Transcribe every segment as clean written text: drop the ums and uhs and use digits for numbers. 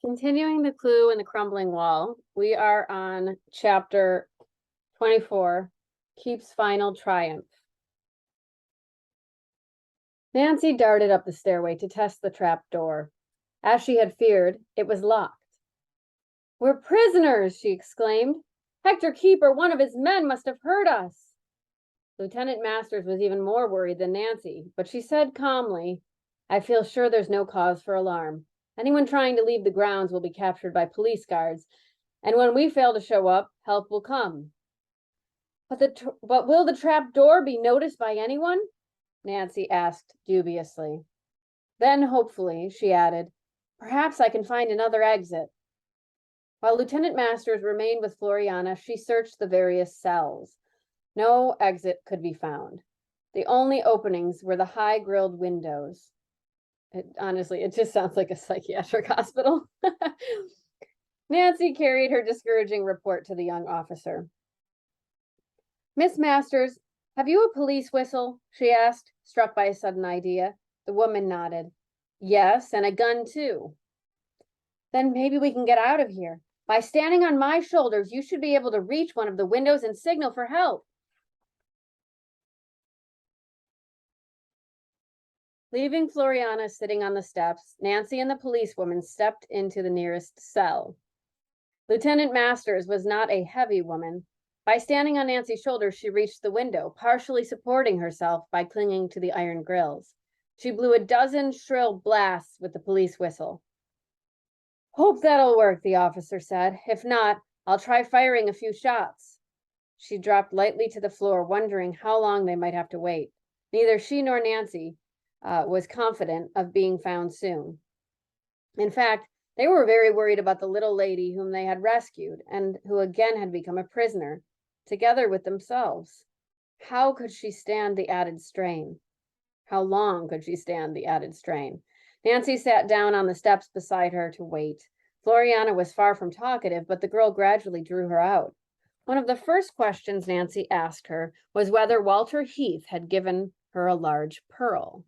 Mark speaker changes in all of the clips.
Speaker 1: Continuing the clue in the crumbling wall, we are on chapter 24, Keep's Final Triumph. Nancy darted up the stairway to test the trap door. As she had feared, it was locked. "We're prisoners!" she exclaimed. "Hector Keep or one of his men must have heard us." Lieutenant Masters was even more worried than Nancy, but she said calmly, "I feel sure there's no cause for alarm. Anyone trying to leave the grounds will be captured by police guards, and when we fail to show up, help will come." But will the trap door be noticed by anyone?" Nancy asked dubiously. "Then, hopefully," she added, "perhaps I can find another exit." While Lieutenant Masters remained with Floriana, she searched the various cells. No exit could be found. The only openings were the high grilled windows. Honestly, it just sounds like a psychiatric hospital. Nancy carried her discouraging report to the young officer. "Miss Masters, have you a police whistle?" she asked, struck by a sudden idea. The woman nodded. "Yes, and a gun too." "Then maybe we can get out of here. By standing on my shoulders, you should be able to reach one of the windows and signal for help." Leaving Floriana sitting on the steps, Nancy and the policewoman stepped into the nearest cell. Lieutenant Masters was not a heavy woman. By standing on Nancy's shoulders, she reached the window, partially supporting herself by clinging to the iron grills. She blew a dozen shrill blasts with the police whistle. "Hope that'll work," the officer said. "If not, I'll try firing a few shots." She dropped lightly to the floor, wondering how long they might have to wait. Neither she nor Nancy was confident of being found soon. In fact, they were very worried about the little lady whom they had rescued and who again had become a prisoner, together with themselves. How could she stand the added strain? How long could she stand the added strain? Nancy sat down on the steps beside her to wait. Floriana was far from talkative, but the girl gradually drew her out. One of the first questions Nancy asked her was whether Walter Heath had given her a large pearl.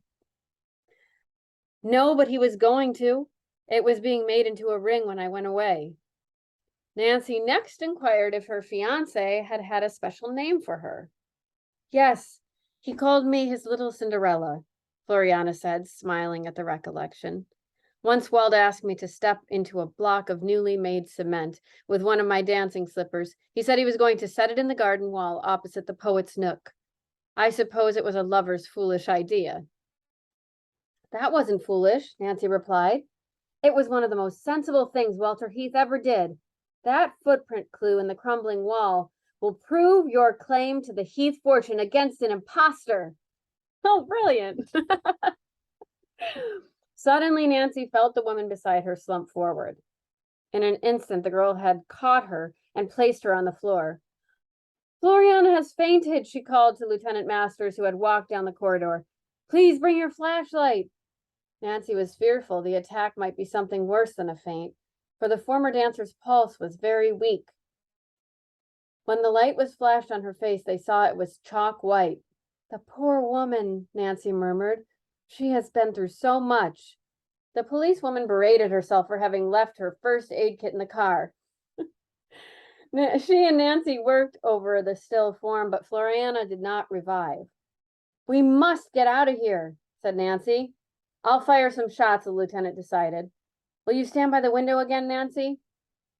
Speaker 1: "No, but he was going to. It was being made into a ring when I went away." Nancy next inquired if her fiancé had had a special name for her. "Yes, he called me his little Cinderella," Floriana said, smiling at the recollection. "Once Walt asked me to step into a block of newly made cement with one of my dancing slippers. He said he was going to set it in the garden wall opposite the Poet's Nook. I suppose it was a lover's foolish idea." "That wasn't foolish," Nancy replied. "It was one of the most sensible things Walter Heath ever did. That footprint clue in the crumbling wall will prove your claim to the Heath fortune against an imposter." Oh, brilliant. Suddenly, Nancy felt the woman beside her slump forward. In an instant, the girl had caught her and placed her on the floor. "Floriana has fainted," she called to Lieutenant Masters, who had walked down the corridor. "Please bring your flashlight." Nancy was fearful the attack might be something worse than a faint, for the former dancer's pulse was very weak. When the light was flashed on her face, they saw it was chalk white. "The poor woman," Nancy murmured. "She has been through so much." The policewoman berated herself for having left her first aid kit in the car. She and Nancy worked over the still form, but Floriana did not revive. "We must get out of here," said Nancy. "I'll fire some shots," the lieutenant decided. "Will you stand by the window again, Nancy?"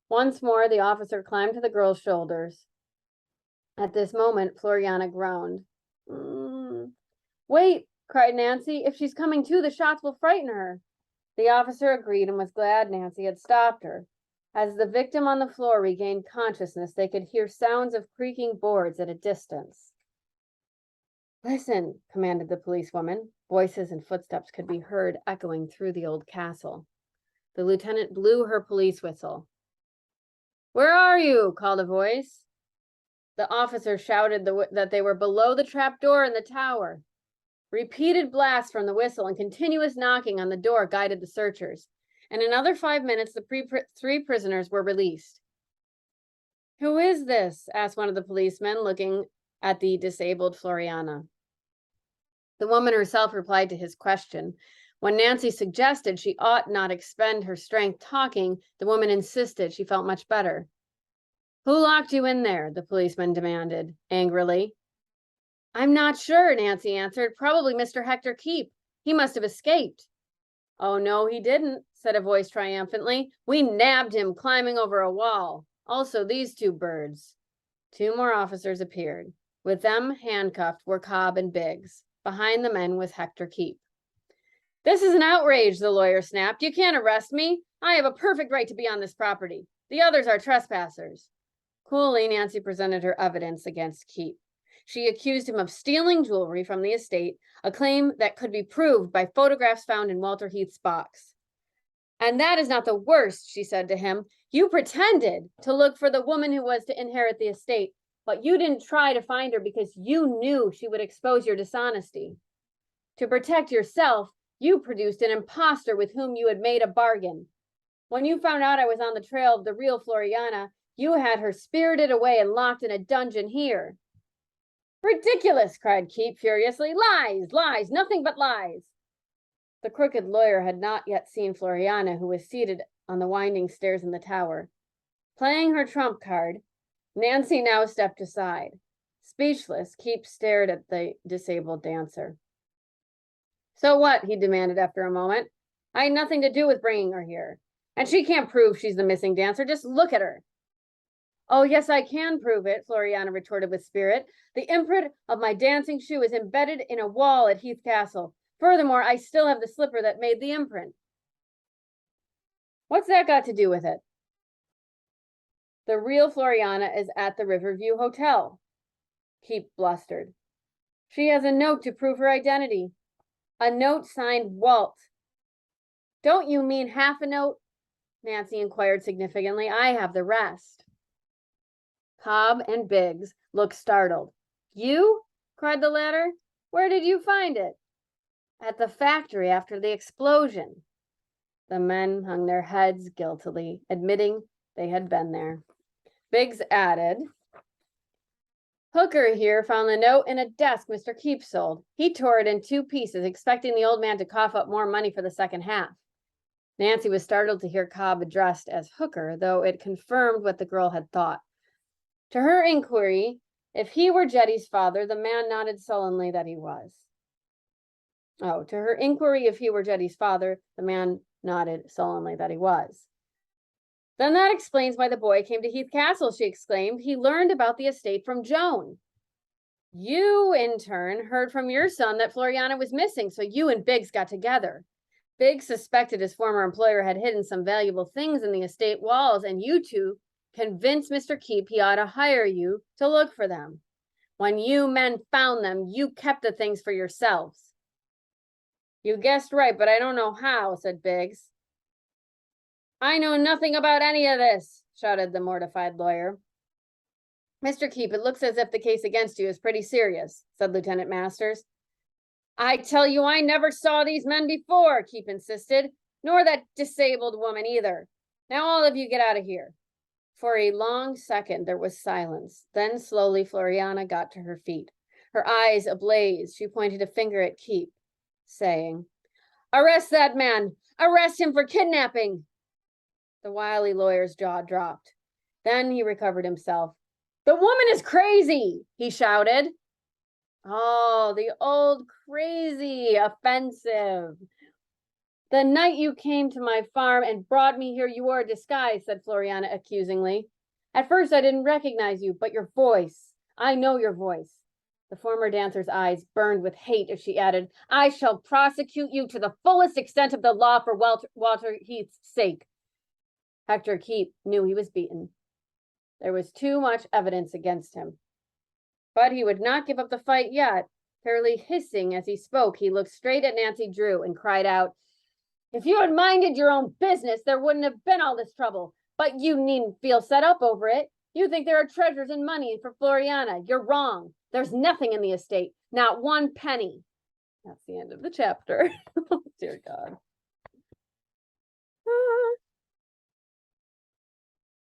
Speaker 1: Once more, the officer climbed to the girl's shoulders. At this moment, Floriana groaned. "Wait," cried Nancy. "If she's coming to, the shots will frighten her." The officer agreed and was glad Nancy had stopped her. As the victim on the floor regained consciousness, they could hear sounds of creaking boards at a distance. "Listen," commanded the policewoman. Voices and footsteps could be heard echoing through the old castle. The lieutenant blew her police whistle. "Where are you?" called a voice. The officer shouted that they were below the trap door in the tower. Repeated blasts from the whistle and continuous knocking on the door guided the searchers. In another 5 minutes, the three prisoners were released. "Who is this?" asked one of the policemen, looking at the disabled Floriana. The woman herself replied to his question. When Nancy suggested she ought not expend her strength talking, the woman insisted she felt much better. "Who locked you in there?" the policeman demanded, angrily. "I'm not sure," Nancy answered. "Probably Mr. Hector Keep. He must have escaped." "Oh, no, he didn't," said a voice triumphantly. "We nabbed him climbing over a wall. Also these two birds." 2 more officers appeared. With them, handcuffed, were Cobb and Biggs. Behind the men was Hector Keep. "This is an outrage," the lawyer snapped. "You can't arrest me. I have a perfect right to be on this property. The others are trespassers." Coolly, Nancy presented her evidence against Keep. She accused him of stealing jewelry from the estate, a claim that could be proved by photographs found in Walter Heath's box. "And that is not the worst," she said to him. "You pretended to look for the woman who was to inherit the estate, but you didn't try to find her because you knew she would expose your dishonesty. To protect yourself, you produced an imposter with whom you had made a bargain. When you found out I was on the trail of the real Floriana, you had her spirited away and locked in a dungeon here." "Ridiculous!" cried Keep furiously. "Lies, lies, nothing but lies." The crooked lawyer had not yet seen Floriana, who was seated on the winding stairs in the tower. Playing her trump card, Nancy now stepped aside. Speechless, Keep stared at the disabled dancer. "So what?" he demanded after a moment. "I had nothing to do with bringing her here. And she can't prove she's the missing dancer. Just look at her." "Oh, yes, I can prove it," Floriana retorted with spirit. "The imprint of my dancing shoe is embedded in a wall at Heath Castle. Furthermore, I still have the slipper that made the imprint." "What's that got to do with it?" "The real Floriana is at the Riverview Hotel," Keep blustered. "She has a note to prove her identity. A note signed Walt." "Don't you mean half a note?" Nancy inquired significantly. "I have the rest." Cobb and Biggs looked startled. "You?" cried the latter. "Where did you find it?" "At the factory after the explosion." The men hung their heads guiltily, admitting they had been there. Biggs added, "Hooker here found the note in a desk Mr. Keep sold. He tore it in 2 pieces, expecting the old man to cough up more money for the second half." Nancy was startled to hear Cobb addressed as Hooker, though it confirmed what the girl had thought. To her inquiry if he were Jetty's father, the man nodded sullenly that he was. To her inquiry if he were Jetty's father, the man nodded sullenly that he was. "Then that explains why the boy came to Heath Castle," she exclaimed. "He learned about the estate from Joan. You, in turn, heard from your son that Floriana was missing, so you and Biggs got together. Biggs suspected his former employer had hidden some valuable things in the estate walls, and you two convinced Mr. Keep he ought to hire you to look for them. When you men found them, you kept the things for yourselves." "You guessed right, but I don't know how," said Biggs. "I know nothing about any of this," shouted the mortified lawyer. "Mr. Keep, it looks as if the case against you is pretty serious," said Lieutenant Masters. "I tell you, I never saw these men before," Keep insisted, "nor that disabled woman either. Now all of you get out of here." For a long second, there was silence. Then slowly, Floriana got to her feet. Her eyes ablaze, she pointed a finger at Keep, saying, "Arrest that man! Arrest him for kidnapping!" The wily lawyer's jaw dropped. Then he recovered himself. "The woman is crazy!" he shouted. Oh, the old crazy, offensive. "The night you came to my farm and brought me here, you wore a disguise," said Floriana accusingly. "At first I didn't recognize you, but your voice, I know your voice." The former dancer's eyes burned with hate as she added, "I shall prosecute you to the fullest extent of the law for Walter Heath's sake." Hector Keep knew he was beaten. There was too much evidence against him. But he would not give up the fight yet. Fairly hissing as he spoke, he looked straight at Nancy Drew and cried out, "If you had minded your own business, there wouldn't have been all this trouble. But you needn't feel set up over it. You think there are treasures and money for Floriana. You're wrong. There's nothing in the estate, not 1 penny." That's the end of the chapter. Oh, dear God.